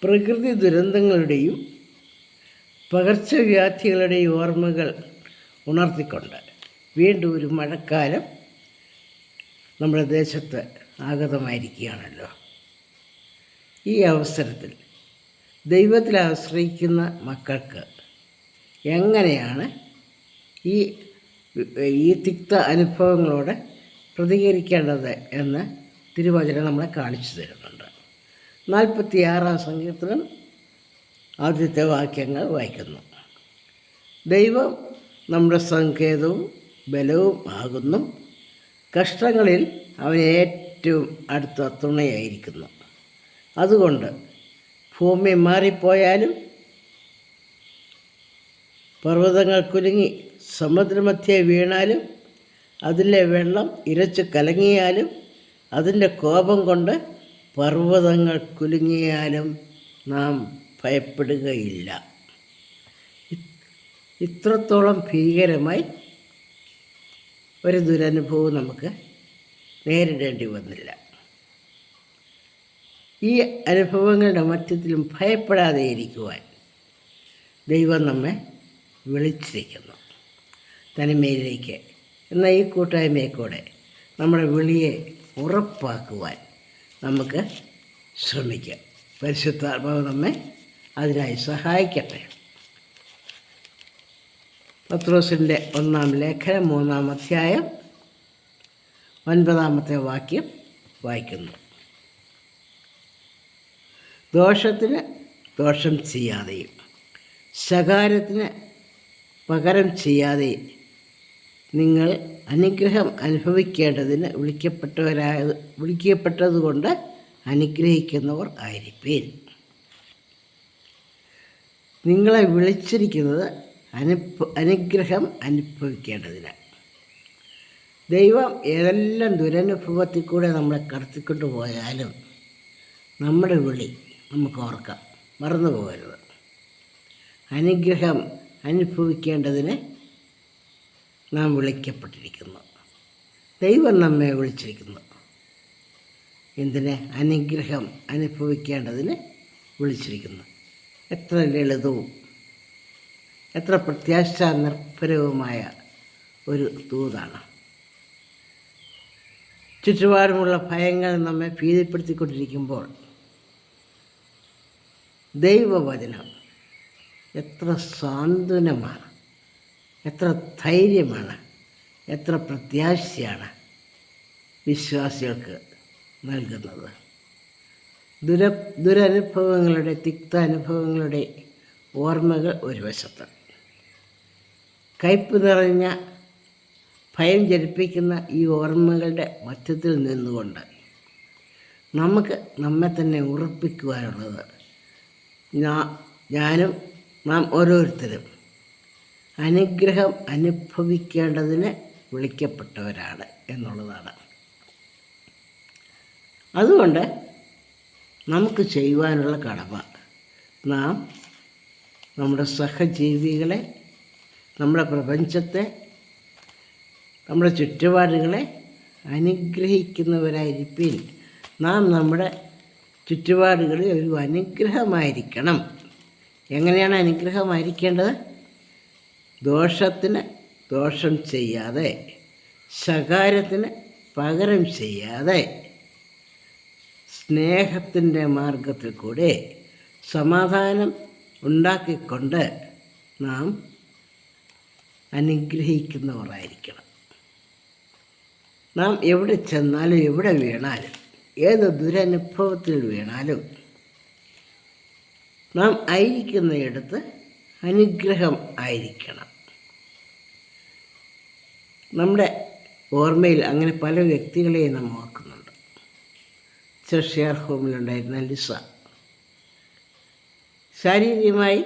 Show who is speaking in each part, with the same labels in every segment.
Speaker 1: പ്രകൃതി ദുരന്തങ്ങളുടെയും പകർച്ചവ്യാധികളുടെയും ഓർമ്മകൾ ഉണർത്തിക്കൊണ്ട് വീണ്ടും ഒരു മഴക്കാലം നമ്മുടെ ദേശത്ത് ആഗതമായിരിക്കുകയാണല്ലോ. ഈ അവസരത്തിൽ ദൈവത്തിൽ ആശ്രയിക്കുന്ന മക്കൾക്ക് എങ്ങനെയാണ് ഈ തിക്ത അനുഭവങ്ങളോട് പ്രതികരിക്കേണ്ടത് എന്ന് തിരുവചനം നമ്മളെ കാണിച്ചു തരുന്നുണ്ട്. 46-ാം സങ്കീർത്തനം ആദ്യത്തെ വാക്യങ്ങൾ വായിക്കുന്നു. ദൈവം നമ്മുടെ സങ്കേതവും ബലവും ആകുന്നു, കഷ്ടങ്ങളിൽ അവൻ ഏറ്റവും അടുത്ത തുണയായിരിക്കുന്നു. അതുകൊണ്ട് ഭൂമി മാറിപ്പോയാലും പർവ്വതങ്ങൾ കുലുങ്ങി സമുദ്രമധ്യേ വീണാലും അതിലെ വെള്ളം ഇരച്ച് കലങ്ങിയാലും അതിൻ്റെ കോപം കൊണ്ട് പർവ്വതങ്ങൾ കുലുങ്ങിയാലും നാം ഭയപ്പെടുകയില്ല. ഇത്രത്തോളം ഭീകരമായി ഒരു ദുരനുഭവം നമുക്ക് നേരിടേണ്ടി വന്നില്ല. ഈ അനുഭവങ്ങളുടെ മധ്യത്തിലും ഭയപ്പെടാതെ ഇരിക്കുവാൻ ദൈവം നമ്മെ വിളിച്ചിരിക്കുന്നു തനിമയിലേക്ക്. എന്ന ഈ കൂട്ടായ്മയെ കൂടെ നമ്മുടെ വിളിയെ ഉറപ്പാക്കുവാൻ നമുക്ക് ശ്രമിക്കാം. പരിശുദ്ധാത്മാവ് നമ്മെ അതിനായി സഹായിക്കട്ടെ. പത്രോസിൻ്റെ 1-ാം ലേഖനം 3-ാം അധ്യായം 9-ാമത്തെ വാക്യം വായിക്കുന്നു. ദോഷത്തിന് ദോഷം ചെയ്യാതെയും ശകാരത്തിന് പകരം ചെയ്യാതെയും നിങ്ങൾ അനുഗ്രഹം അനുഭവിക്കേണ്ടതിന് വിളിക്കപ്പെട്ടതുകൊണ്ട് അനുഗ്രഹിക്കുന്നവർ ആയിരിപ്പീൻ. നിങ്ങളെ വിളിച്ചിരിക്കുന്നത് അനുഗ്രഹം അനുഭവിക്കേണ്ടതിന്. ദൈവം ഏതെല്ലാം ദുരനുഭവത്തിൽ കൂടെ നമ്മളെ കടത്തിക്കൊണ്ടു പോയാലും നമ്മുടെ വിളി നമുക്ക് ഓർക്കാം, മറന്നു പോകരുത്. അനുഗ്രഹം അനുഭവിക്കേണ്ടതിന് നാം വിളിക്കപ്പെട്ടിരിക്കുന്നു. ദൈവം നമ്മെ വിളിച്ചിരിക്കുന്നു. എന്തിന്? അനുഗ്രഹം അനുഭവിക്കേണ്ടതിന് വിളിച്ചിരിക്കുന്നു. എത്ര ലളിതവും എത്ര പ്രത്യാശാ നിർഭരവുമായ ഒരു ദൂതാണ്. ചുറ്റുപാടുമുള്ള ഭയങ്ങൾ നമ്മെ ഭീതിപ്പെടുത്തിക്കൊണ്ടിരിക്കുമ്പോൾ ദൈവവചനം എത്ര സാന്ത്വനമാണ്, എത്ര ധൈര്യമാണ്, എത്ര പ്രത്യാശയാണ് വിശ്വാസികൾക്ക് നൽകുന്നത്. ദുരനുഭവങ്ങളുടെ തിക്താനുഭവങ്ങളുടെ ഓർമ്മകൾ ഒരു വശത്ത്, കയ്പ് നിറഞ്ഞ ഭയം ജനിപ്പിക്കുന്ന ഈ ഓർമ്മകളുടെ മധ്യത്തിൽ നിന്നുകൊണ്ട് നമുക്ക് നമ്മെ തന്നെ ഉറപ്പിക്കുവാനുള്ളത്, ഞാനും നാം ഓരോരുത്തരും അനുഗ്രഹം അനുഭവിക്കേണ്ടതിന് വിളിക്കപ്പെട്ടവരാണ് എന്നുള്ളതാണ്. അതുകൊണ്ട് നമുക്ക് ചെയ്യുവാനുള്ള കടമ, നാം നമ്മുടെ സഹജീവികളെ, നമ്മുടെ പ്രപഞ്ചത്തെ, നമ്മുടെ ചുറ്റുപാടുകളെ അനുഗ്രഹിക്കുന്നവരായിരിക്കും. നാം നമ്മുടെ ചുറ്റുപാടുകളിൽ ഒരു അനുഗ്രഹമായിരിക്കണം. എങ്ങനെയാണ് അനുഗ്രഹമായിരിക്കേണ്ടത്? ദോഷത്തിന് ദോഷം ചെയ്യാതെ, ശകാരത്തിന് പകരം ചെയ്യാതെ, സ്നേഹത്തിൻ്റെ മാർഗത്തിൽ കൂടെ സമാധാനം ഉണ്ടാക്കിക്കൊണ്ട് നാം അനുഗ്രഹിക്കുന്നവരായിരിക്കണം. നാം എവിടെ ചെന്നാലും എവിടെ വീണാലും ഏത് ദുരനുഭവത്തിൽ വീണാലും നാം ആയിരിക്കുന്നിടത്ത് അനുഗ്രഹം ആയിരിക്കണം. നമ്മുടെ ഓർമ്മയിൽ അങ്ങനെ പല വ്യക്തികളെയും നാം ഓർക്കുന്നുണ്ട്. ചെർഷ്യർ ഹോമിലുണ്ടായിരുന്ന ലിസ ശാരീരികമായി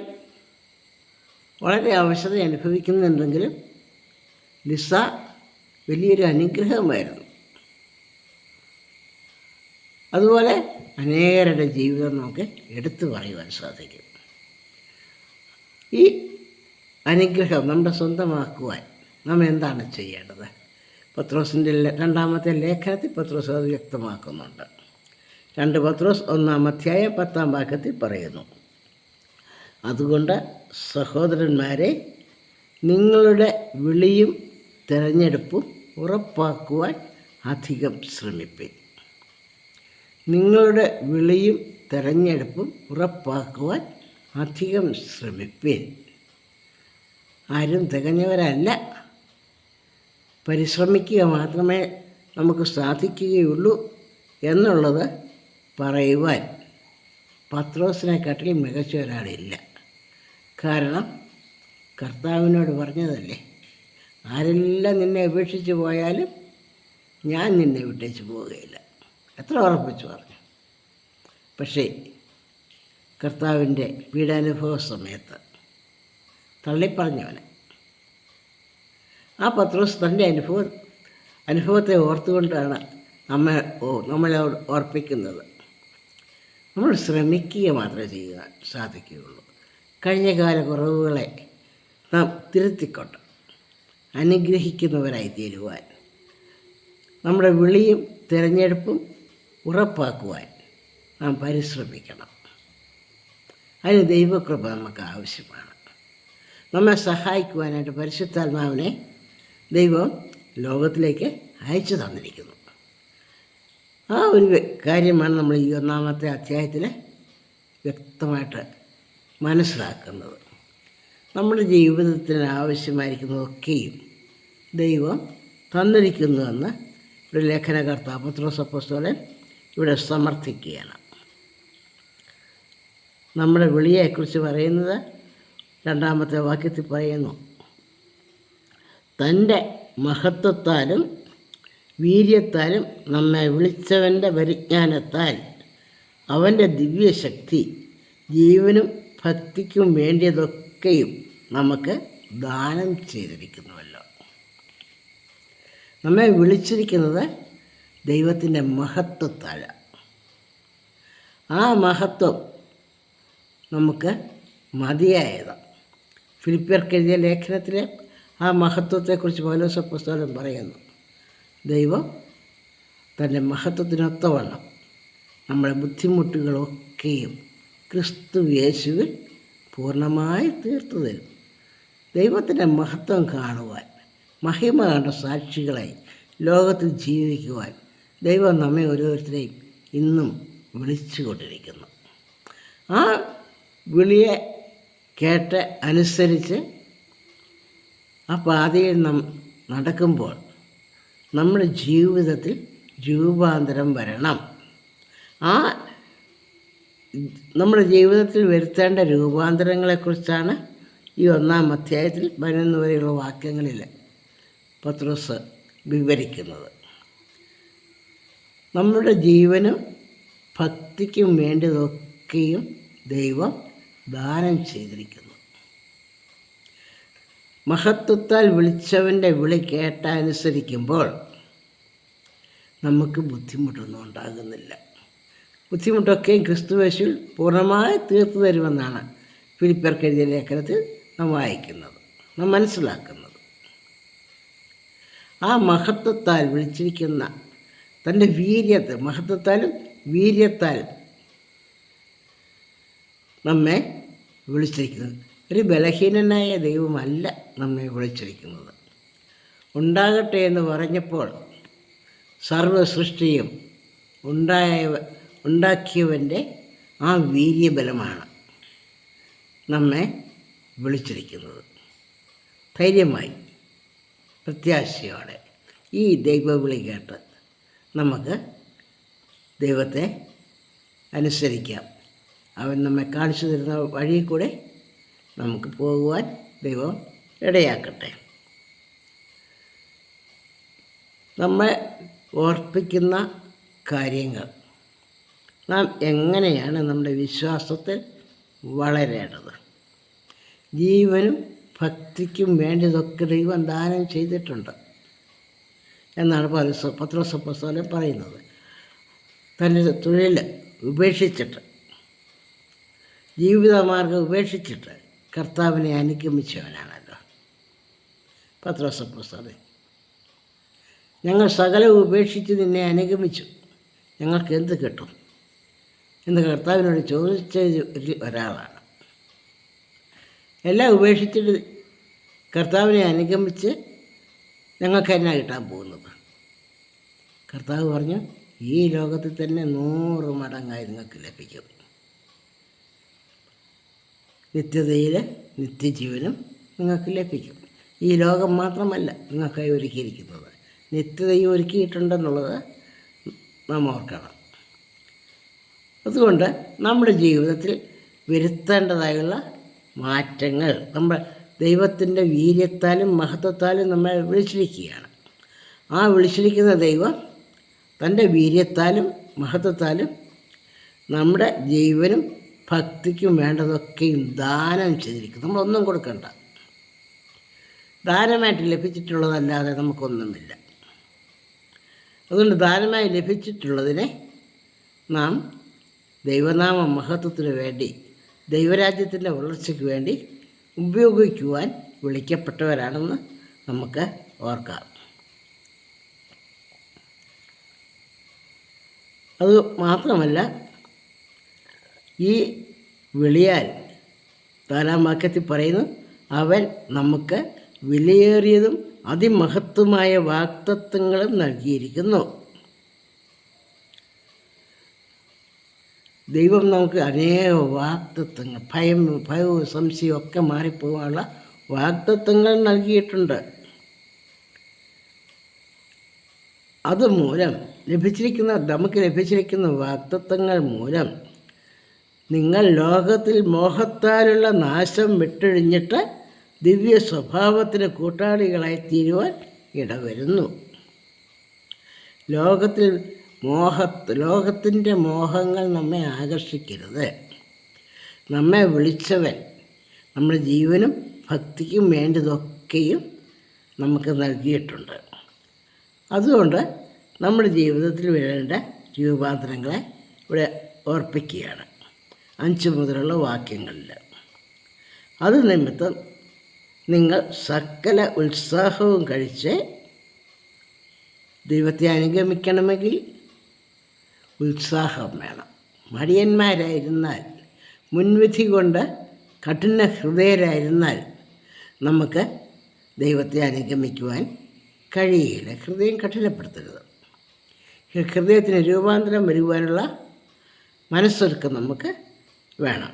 Speaker 1: വളരെ അവശത അനുഭവിക്കുന്നുണ്ടെങ്കിലും ലിസ വലിയൊരു അനുഗ്രഹമായിരുന്നു. അതുപോലെ അനേകരുടെ ജീവിതം നമുക്ക് എടുത്തു പറയുവാൻ സാധിക്കും. ഈ അനുഗ്രഹം നമ്മുടെ സ്വന്തമാക്കുവാൻ നാം എന്താണ് ചെയ്യേണ്ടത്? പത്രോസിൻ്റെ 2-ാമത്തെ ലേഖനത്തിൽ പത്രോസ് അത് വ്യക്തമാക്കുന്നുണ്ട്. 2 പത്രോസ് 1-10 പറയുന്നു. അതുകൊണ്ട് സഹോദരന്മാരെ, നിങ്ങളുടെ വിളിയും തിരഞ്ഞെടുപ്പും ഉറപ്പാക്കുവാൻ അധികം ശ്രമിപ്പിൻ. നിങ്ങളുടെ വിളിയും തിരഞ്ഞെടുപ്പും ഉറപ്പാക്കുവാൻ അധികം ശ്രമിപ്പിൻ. ആരും തികഞ്ഞവരല്ല. പരിശ്രമിക്കുക മാത്രമേ നമുക്ക് സാധിക്കുകയുള്ളൂ എന്നുള്ളത് പറയുവാൻ പത്രോസിനെക്കാട്ടിൽ മികച്ച ഒരാളില്ല. കാരണം കർത്താവിനോട് പറഞ്ഞതല്ലേ, ആരെല്ലാം നിന്നെ ഉപേക്ഷിച്ച് പോയാലും ഞാൻ നിന്നെ വിട്ടേച്ച് പോവുകയില്ല. എത്ര ഉറപ്പിച്ച് പറഞ്ഞു. പക്ഷേ കർത്താവിൻ്റെ പീഡാനുഭവ സമയത്ത് തള്ളിപ്പറഞ്ഞവനെ. ആ പത്രോസ് തൻ്റെ അനുഭവത്തെ ഓർത്തുകൊണ്ടാണ് നമ്മളെ ഓർപ്പിക്കുന്നത്. നമ്മൾ ശ്രമിക്കുക മാത്രമേ ചെയ്യാൻ സാധിക്കുകയുള്ളൂ. കഴിഞ്ഞകാല കുറവുകളെ നാം തിരുത്തിക്കൊണ്ട് അനുഗ്രഹിക്കുന്നവരായി തീരുവാൻ, നമ്മുടെ വിളിയും തിരഞ്ഞെടുപ്പും ഉറപ്പാക്കുവാൻ നാം പരിശ്രമിക്കണം. അതിന് ദൈവകൃപ നമുക്ക് ആവശ്യമാണ്. നമ്മെ സഹായിക്കുവാനായിട്ട് പരിശുദ്ധാത്മാവിനെ ദൈവം ലോകത്തിലേക്ക് അയച്ചു തന്നിരിക്കുന്നു. ആ ഒരു കാര്യമാണ് നമ്മൾ ഈ 1-ാമത്തെ അധ്യായത്തിൽ വ്യക്തമായിട്ട് മനസ്സിലാക്കുന്നത്. നമ്മുടെ ജീവിതത്തിന് ആവശ്യമായിരിക്കുന്നതൊക്കെയും ദൈവം തന്നിരിക്കുന്നുവെന്ന് ഒരു ലേഖനകർത്താവ് പത്രോസ് അപ്പോസ്തലൻ ഇവിടെ സമർത്ഥിക്കുകയാണ്. നമ്മുടെ വിളിയെക്കുറിച്ച് പറയുന്നത് 2-ാമത്തെ വാക്യത്തിൽ പറയുന്നു, തൻ്റെ മഹത്വത്താലും വീര്യത്താലും നമ്മെ വിളിച്ചവൻ്റെ പരിജ്ഞാനത്താൽ അവൻ്റെ ദിവ്യശക്തി ജീവനും ഭക്തിക്കും വേണ്ടിയതൊക്കെയും നമുക്ക് ദാനം ചെയ്തിരിക്കുന്നുവല്ലോ. നമ്മെ വിളിച്ചിരിക്കുന്നത് ദൈവത്തിൻ്റെ മഹത്വത്താലാണ്. ആ മഹത്വം നമുക്ക് മതിയായതാണ്. ഫിലിപ്പിയർക്കെഴുതിയ ലേഖനത്തിൽ ആ മഹത്വത്തെക്കുറിച്ച് പൗലോസ് അപ്പോസ്തലൻ പറയുന്നു. ദൈവം തൻ്റെ മഹത്വത്തിനൊത്തവണ്ണം നമ്മുടെ ബുദ്ധിമുട്ടുകളൊക്കെയും ക്രിസ്തു യേശുവിൽ പൂർണ്ണമായി തീർത്തു തരും. ദൈവത്തിൻ്റെ മഹത്വം കാണുവാൻ, മഹിമ കണ്ട സാക്ഷികളായി ലോകത്തിൽ ജീവിക്കുവാൻ ദൈവം നമ്മെ ഓരോരുത്തരെയും ഇന്നും വിളിച്ചുകൊണ്ടിരിക്കുന്നു. ആ വിളിയെ കേട്ട് അനുസരിച്ച് ആ പാതയിൽ നാം നടക്കുമ്പോൾ നമ്മുടെ ജീവിതത്തിൽ രൂപാന്തരം വരണം. ആ നമ്മുടെ ജീവിതത്തിൽ വരുത്തേണ്ട രൂപാന്തരങ്ങളെക്കുറിച്ചാണ് ഈ 1-ാം അധ്യായത്തിൽ 11 വരെയുള്ള വാക്യങ്ങളിൽ പത്രോസ് വിവരിക്കുന്നത്. നമ്മുടെ ജീവനും ഭക്തിക്കും വേണ്ടതൊക്കെയും ദൈവം ദാനം ചെയ്തിരിക്കുന്നു. മഹത്വത്താൽ വിളിച്ചവൻ്റെ വിളി കേട്ടനുസരിക്കുമ്പോൾ നമുക്ക് ബുദ്ധിമുട്ടൊന്നും ഉണ്ടാകുന്നില്ല. ബുദ്ധിമുട്ടൊക്കെയും ക്രിസ്തുയേശുവിൽ പൂർണ്ണമായി തീർത്തു തരുമെന്നാണ് ഫിലിപ്പിയർക്കെഴുതിയ ലേഖനത്തിൽ നാം വായിക്കുന്നത്, നാം മനസ്സിലാക്കുന്നത്. ആ മഹത്വത്താൽ വിളിച്ചിരിക്കുന്ന തൻ്റെ മഹത്വത്താലും വീര്യത്താലും നമ്മെ വിളിച്ചിരിക്കുന്നത്. ഒരു ബലഹീനനായ ദൈവമല്ല നമ്മെ വിളിച്ചിരിക്കുന്നത്. ഉണ്ടാകട്ടെ എന്ന് പറഞ്ഞപ്പോൾ സർവ്വ സൃഷ്ടിയും ഉണ്ടാക്കിയവൻ്റെ ആ വീര്യബലമാണ് നമ്മെ വിളിച്ചിരിക്കുന്നത്. ധൈര്യമായി പ്രത്യാശയോടെ ഈ ദൈവവിളി കേട്ട് നമുക്ക് ദൈവത്തെ അനുസരിക്കാം. അവൻ നമ്മെ കാണിച്ചു തരുന്ന വഴിയിൽ കൂടെ നമുക്ക് പോകുവാൻ ദൈവം ഇടയാക്കട്ടെ. നമ്മെ ഓർപ്പിക്കുന്ന കാര്യങ്ങൾ നാം എങ്ങനെയാണ് നമ്മുടെ വിശ്വാസത്തിൽ വളരേണ്ടത്. ജീവനും ഭക്തിക്കും വേണ്ടതൊക്കെ ദൈവം ദാനം ചെയ്തിട്ടുണ്ട് എന്നാണ് പത്രോസ് അപ്പോസ്തലൻ പറയുന്നത്. തൻ്റെ തൊഴിൽ ഉപേക്ഷിച്ചിട്ട്, ജീവിതമാർഗം ഉപേക്ഷിച്ചിട്ട് കർത്താവിനെ അനുഗമിച്ചവനാണല്ലോ പത്രോസ് അപ്പോസ്തലൻ. ഞങ്ങൾ സകലം ഉപേക്ഷിച്ച് നിന്നെ അനുഗമിച്ചു, ഞങ്ങൾക്ക് എന്ത് കിട്ടും എന്ന് കർത്താവിനോട് ചോദിച്ച ഒരാളാണ്. എല്ലാം ഉപേക്ഷിച്ചിട്ട് കർത്താവിനെ അനുഗമിച്ച് ഞങ്ങൾക്ക് എന്നാ കിട്ടാൻ പോകുന്നത്? കർത്താവ് പറഞ്ഞു, ഈ ലോകത്തിൽ തന്നെ 100 മടങ്ങായി നിങ്ങൾക്ക് ലഭിക്കും. നിത്യതയിൽ നിത്യജീവനും നിങ്ങൾക്ക് ലഭിക്കും. ഈ ലോകം മാത്രമല്ല നിങ്ങൾക്കായി ഒരുക്കിയിരിക്കുന്നത്, നിത്യതയും ഒരുക്കിയിട്ടുണ്ടെന്നുള്ളത് നാം ഓർക്കണം. അതുകൊണ്ട് നമ്മുടെ ജീവിതത്തിൽ വരുത്തേണ്ടതായുള്ള മാറ്റങ്ങൾ നമ്മൾ ദൈവത്തിൻ്റെ വീര്യത്താലും മഹത്വത്താലും നമ്മെ വിളിച്ചിരിക്കുകയാണ്. ആ വിളിച്ചിരിക്കുന്ന ദൈവം തൻ്റെ വീര്യത്താലും മഹത്വത്താലും നമ്മുടെ ജീവനും ഭക്തിക്കും വേണ്ടതൊക്കെയും ദാനം ചെയ്തിരിക്കും. നമ്മളൊന്നും കൊടുക്കണ്ട. ദാനമായിട്ട് ലഭിച്ചിട്ടുള്ളതല്ലാതെ നമുക്കൊന്നുമില്ല. അതുകൊണ്ട് ദാനമായി ലഭിച്ചിട്ടുള്ളതിനെ നാം ദൈവനാമ മഹത്വത്തിന് വേണ്ടി, ദൈവരാജ്യത്തിൻ്റെ വളർച്ചയ്ക്ക് വേണ്ടി ഉപയോഗിക്കുവാൻ വിളിക്കപ്പെട്ടവരാണെന്ന് നമുക്ക് ഓർക്കാം. അത് മാത്രമല്ല, ഈ വിളിയാൽ 4-ാം വാക്യത്തിൽ പറയുന്നു, അവൻ നമുക്ക് വിലയേറിയതും അതിമഹത്വമായ വാഗ്ദത്തങ്ങളും നൽകിയിരിക്കുന്നു. ദൈവം നമുക്ക് അനേക വാഗ്ദത്തങ്ങൾ, ഭയവും സംശയവും ഒക്കെ മാറിപ്പോകാനുള്ള വാഗ്ദത്തങ്ങൾ നൽകിയിട്ടുണ്ട്. അതുമൂലം നമുക്ക് ലഭിച്ചിരിക്കുന്ന വാഗ്ദത്തങ്ങൾ മൂലം നിങ്ങൾ ലോകത്തിൽ മോഹത്താലുള്ള നാശം വിട്ടൊഴിഞ്ഞിട്ട് ദിവ്യ സ്വഭാവത്തിന് കൂട്ടാളികളായി തീരുവാൻ ഇടവരുന്നു. ലോകത്തിൻ്റെ മോഹങ്ങൾ നമ്മെ ആകർഷിക്കരുത്. നമ്മെ വിളിച്ചവൻ നമ്മുടെ ജീവനും ഭക്തിക്കും വേണ്ടതൊക്കെയും നമുക്ക് നൽകിയിട്ടുണ്ട്. അതുകൊണ്ട് നമ്മുടെ ജീവിതത്തിൽ വേണ്ട രൂപാന്തരങ്ങളെ ഇവിടെ ഓർപ്പിക്കുകയാണ് 5 മുതലുള്ള വാക്യങ്ങളിൽ. അത് നിമിത്തം നിങ്ങൾ സകല ഉത്സാഹവും കഴിച്ച് ദൈവത്തെ അനുഗമിക്കണമെങ്കിൽ ഉത്സാഹം വേണം. മടിയന്മാരായിരുന്നാൽ, മുൻവിധി കൊണ്ട് കഠിന ഹൃദയരായിരുന്നാൽ നമുക്ക് ദൈവത്തെ അനുഗമിക്കുവാൻ കഴിയില്ല. ഹൃദയം കഠിനപ്പെടുത്തരുത്. ഹൃദയത്തിന് രൂപാന്തരം വരുവാനുള്ള മനസ്സൊരുക്കം നമുക്ക് വേണം.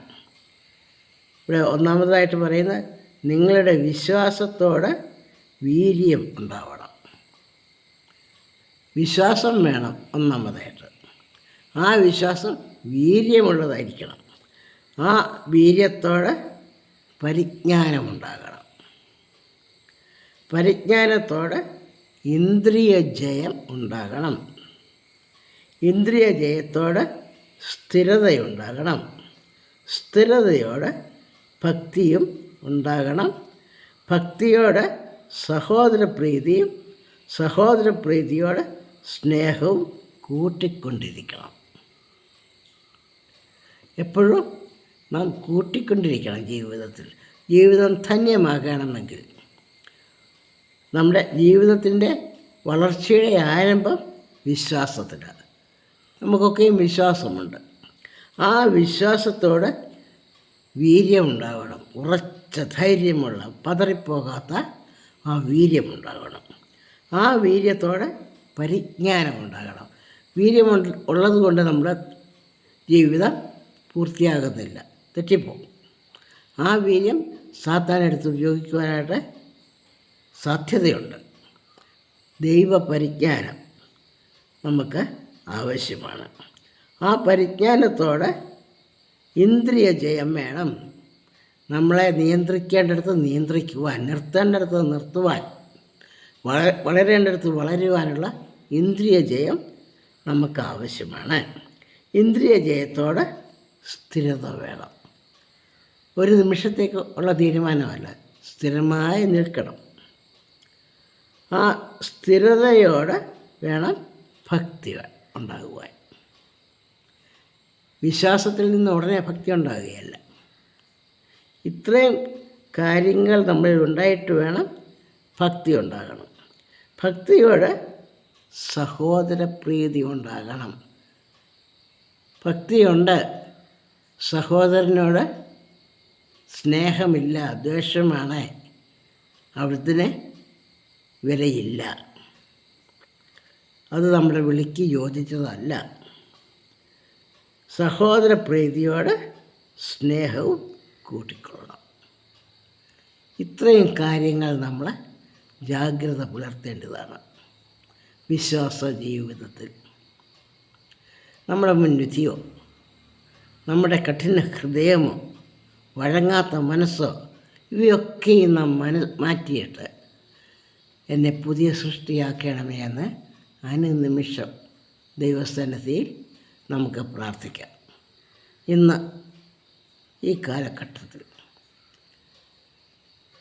Speaker 1: ഇവിടെ ഒന്നാമതായിട്ട് പറയുന്നത്, നിങ്ങളുടെ വിശ്വാസത്തോട് വീര്യം ഉണ്ടാവണം. വിശ്വാസം വേണം ഒന്നാമതായിട്ട്. ആ വിശ്വാസം വീര്യമുള്ളതായിരിക്കണം. ആ വീര്യത്തോട് പരിജ്ഞാനമുണ്ടാകണം. പരിജ്ഞാനത്തോട് ഇന്ദ്രിയ ജയം ഉണ്ടാകണം. ഇന്ദ്രിയ ജയത്തോട് സ്ഥിരതയുണ്ടാകണം. സ്ഥിരതയോട് ഭക്തിയും ഉണ്ടാകണം. ഭക്തിയോട് സഹോദരപ്രീതിയും, സഹോദരപ്രീതിയോട് സ്നേഹവും കൂട്ടിക്കൊണ്ടിരിക്കണം. എപ്പോഴും നാം കൂട്ടിക്കൊണ്ടിരിക്കണം. ജീവിതം ധന്യമാകണമെങ്കിൽ നമ്മുടെ ജീവിതത്തിൻ്റെ വളർച്ചയുടെ ആരംഭം വിശ്വാസത്തിലാണ്. നമുക്കൊക്കെയും വിശ്വാസമുണ്ട്. ആ വിശ്വാസത്തോട് വീര്യമുണ്ടാകണം. ഉറച്ച ധൈര്യമുള്ള, പതറിപ്പോകാത്ത ആ വീര്യമുണ്ടാകണം. ആ വീര്യത്തോടെ പരിജ്ഞാനമുണ്ടാകണം. വീര്യം ഉള്ളത് കൊണ്ട് നമ്മുടെ ജീവിതം പൂർത്തിയാകുന്നില്ല, തെറ്റിപ്പോകും. ആ വീര്യം സാത്താനെടുത്ത് ഉപയോഗിക്കുവാനായിട്ട് സാധ്യതയുണ്ട്. ദൈവപരിജ്ഞാനം നമുക്ക് ആവശ്യമാണ്. ആ പരിജ്ഞാനത്തോടെ ഇന്ദ്രിയ ജയം വേണം. നമ്മളെ നിയന്ത്രിക്കേണ്ടടുത്ത് നിയന്ത്രിക്കുവാൻ, നിർത്തേണ്ടടുത്ത് നിർത്തുവാൻ, വളരേണ്ടടുത്ത് വളരുവാനുള്ള ഇന്ദ്രിയ ജയം നമുക്ക് ആവശ്യമാണ്. ഇന്ദ്രിയ ജയത്തോടെ സ്ഥിരത വേണം. ഒരു നിമിഷത്തേക്ക് ഉള്ള തീരുമാനമല്ല, സ്ഥിരമായി നിൽക്കണം. ആ സ്ഥിരതയോടെ വേണം ഭക്തി ഉണ്ടാകുവാൻ. വിശ്വാസത്തിൽ നിന്ന് ഉടനെ ഭക്തി ഉണ്ടാകുകയല്ല. ഇത്രയും കാര്യങ്ങൾ നമ്മളിൽ ഉണ്ടായിട്ട് വേണം ഭക്തി ഉണ്ടാകണം. ഭക്തിയോട് സഹോദരപ്രീതി ഉണ്ടാകണം. ഭക്തിയുണ്ട്, സഹോദരനോട് സ്നേഹമില്ല, ദ്വേഷമാണ്, അവിടുത്തെ വിലയില്ല. അത് നമ്മുടെ വിളിക്ക് യോജിച്ചതല്ല. സഹോദരപ്രീതിയോട് സ്നേഹവും കൂട്ടിക്കൊള്ളണം. ഇത്രയും കാര്യങ്ങൾ നമ്മൾ ജാഗ്രത പുലർത്തേണ്ടതാണ് വിശ്വാസ ജീവിതത്തിൽ. നമ്മുടെ മുൻവിധിയോ നമ്മുടെ കഠിന ഹൃദയമോ വഴങ്ങാത്ത മനസ്സോ ഇവയൊക്കെയും നാം മാറ്റിയിട്ട് എന്നെ പുതിയ സൃഷ്ടിയാക്കണമേ എന്ന് അനുനിമിഷം ദൈവസന്നിധിയിൽ നമുക്ക് പ്രാർത്ഥിക്കാം. ഇന്ന് ഈ കാലഘട്ടത്തിൽ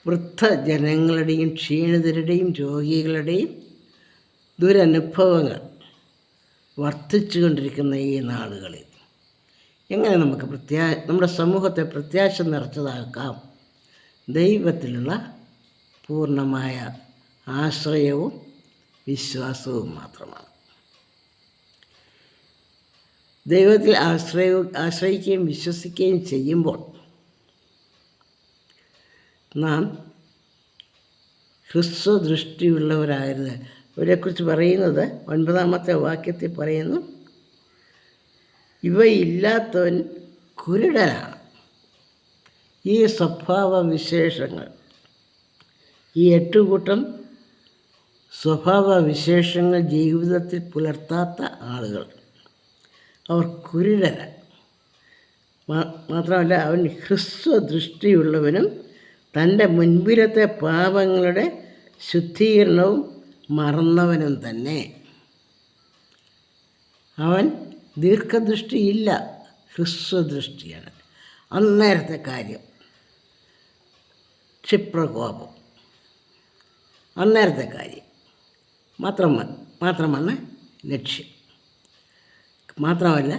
Speaker 1: വൃദ്ധജനങ്ങളുടെയും ക്ഷീണിതരുടെയും രോഗികളുടെയും ദുരനുഭവങ്ങൾ വർദ്ധിച്ചു കൊണ്ടിരിക്കുന്ന ഈ നാളുകളിൽ എങ്ങനെ നമുക്ക് നമ്മുടെ സമൂഹത്തെ പ്രത്യാശ നിറച്ചതാക്കാം? ദൈവത്തിലുള്ള പൂർണ്ണമായ ആശ്രയവും വിശ്വാസവും മാത്രമാണ്. ദൈവത്തിൽ ആശ്രയിക്കുകയും വിശ്വസിക്കുകയും ചെയ്യുമ്പോൾ നാം ഹ്രസ്വദൃഷ്ടിയുള്ളവരാകരുത്. അവരെക്കുറിച്ച് പറയുന്നത് 9-ാമത്തെ വാക്യത്തിൽ പറയുന്നു, ഇവയില്ലാത്തവൻ കുരുടനാണ്. ഈ സ്വഭാവവിശേഷങ്ങൾ, ഈ 8 കൂട്ടം സ്വഭാവവിശേഷങ്ങൾ ജീവിതത്തിൽ പുലർത്താത്ത ആളുകൾ അവർ കുരുടനാണ്. മാത്രമല്ല, അവൻ ഹ്രസ്വദൃഷ്ടിയുള്ളവനും തൻ്റെ മുൻപിലത്തെ പാപങ്ങളുടെ ശുദ്ധീകരണവും മറന്നവനും തന്നെ. അവൻ ദീർഘദൃഷ്ടിയില്ല, ഹ്രസ്വദൃഷ്ടിയാണ്. അന്നേരത്തെ കാര്യം, ക്ഷിപ്രകോപം, അന്നേരത്തെ കാര്യം മാത്രമാണ് ലക്ഷ്യം. മാത്രമല്ല,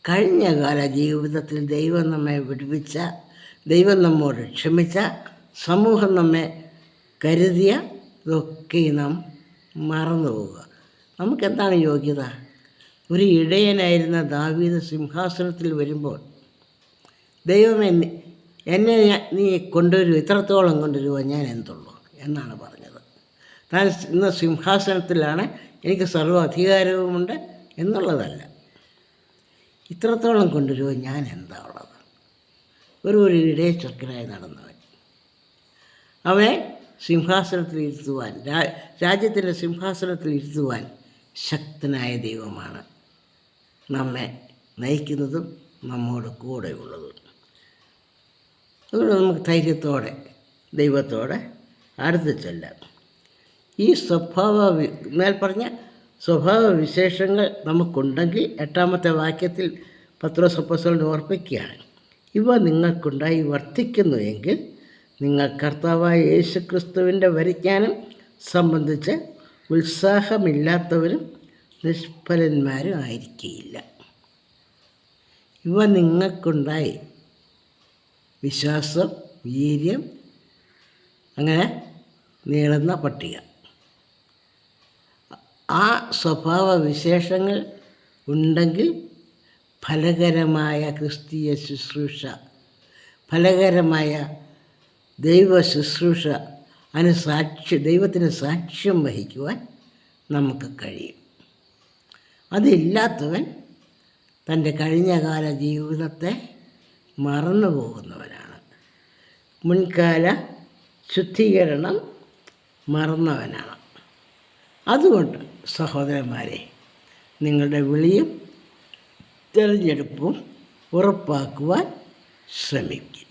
Speaker 1: കഴിഞ്ഞകാല ജീവിതത്തിൽ ദൈവം നമ്മെ വിടുവിച്ച, ദൈവം നമ്മോട് ക്ഷമിച്ച, സമൂഹം നമ്മെ കരുതിയ ഇതൊക്കെ നാം മറന്നു പോവുക. നമുക്കെന്താണ് യോഗ്യത? ഒരു ഇടയനായിരുന്ന ദാവീദ് സിംഹാസനത്തിൽ വരുമ്പോൾ ദൈവമേ, എന്നെ നീ കൊണ്ടുവരുമോ, ഇത്രത്തോളം കൊണ്ടുവരുമോ, ഞാൻ എന്തുള്ളൂ എന്നാണ് പറഞ്ഞത്. താൻ ഇന്ന് സിംഹാസനത്തിലാണ്, എനിക്ക് സർവ്വ അധികാരവുമുണ്ട് എന്നുള്ളതല്ല. ഇത്രത്തോളം കൊണ്ടുവരുമോ, ഞാൻ എന്താ ഉള്ളത്? ഒരു ഇടയച്ചക്കനായി നടന്നവൻ. അവനെ സിംഹാസനത്തിൽ ഇരുത്തുവാൻ, രാജ്യത്തിൻ്റെ സിംഹാസനത്തിൽ ഇരുത്തുവാൻ ശക്തനായ ദൈവമാണ് നമ്മെ നയിക്കുന്നതും നമ്മോട് കൂടെയുള്ളതും. അതുകൊണ്ട് നമുക്ക് ധൈര്യത്തോടെ ദൈവത്തോടെ അടുത്ത് ചെല്ലാം. ഈ മേൽപ്പറഞ്ഞ സ്വഭാവവിശേഷങ്ങൾ നമുക്കുണ്ടെങ്കിൽ 8-ാമത്തെ വാക്യത്തിൽ പത്രോസ് അപ്പോസ്തലൻ ഓർപ്പിക്കുകയാണ്, ഇവ നിങ്ങൾക്കുണ്ടായി വർദ്ധിക്കുന്നു എങ്കിൽ നിങ്ങൾ കർത്താവായ യേശുക്രിസ്തുവിൻ്റെ പരിജ്ഞാനം സംബന്ധിച്ച് ഉത്സാഹമില്ലാത്തവരും നിഷ്ഫലന്മാരും ആയിരിക്കുകയില്ല. ഇവ നിങ്ങൾക്കുണ്ടായി, വിശ്വാസം, വീര്യം, അങ്ങനെ നീളുന്ന പട്ടിക. ആ സ്വഭാവവിശേഷങ്ങൾ ഉണ്ടെങ്കിൽ ഫലകരമായ ക്രിസ്തീയ ശുശ്രൂഷ, ഫലകരമായ ദൈവ ശുശ്രൂഷ, ദൈവത്തിന് സാക്ഷ്യം വഹിക്കുവാൻ നമുക്ക് കഴിയും. അതില്ലാത്തവൻ തൻ്റെ കഴിഞ്ഞകാല ജീവിതത്തെ മറന്നു പോകുന്നവനാണ്. മുൻകാല ശുദ്ധീകരണം മറന്നവനാണ്. അതുകൊണ്ട് സഹോദരന്മാരെ, നിങ്ങളുടെ വിളിയും തിരഞ്ഞെടുപ്പും ഉറപ്പാക്കുവാൻ ശ്രമിക്കും.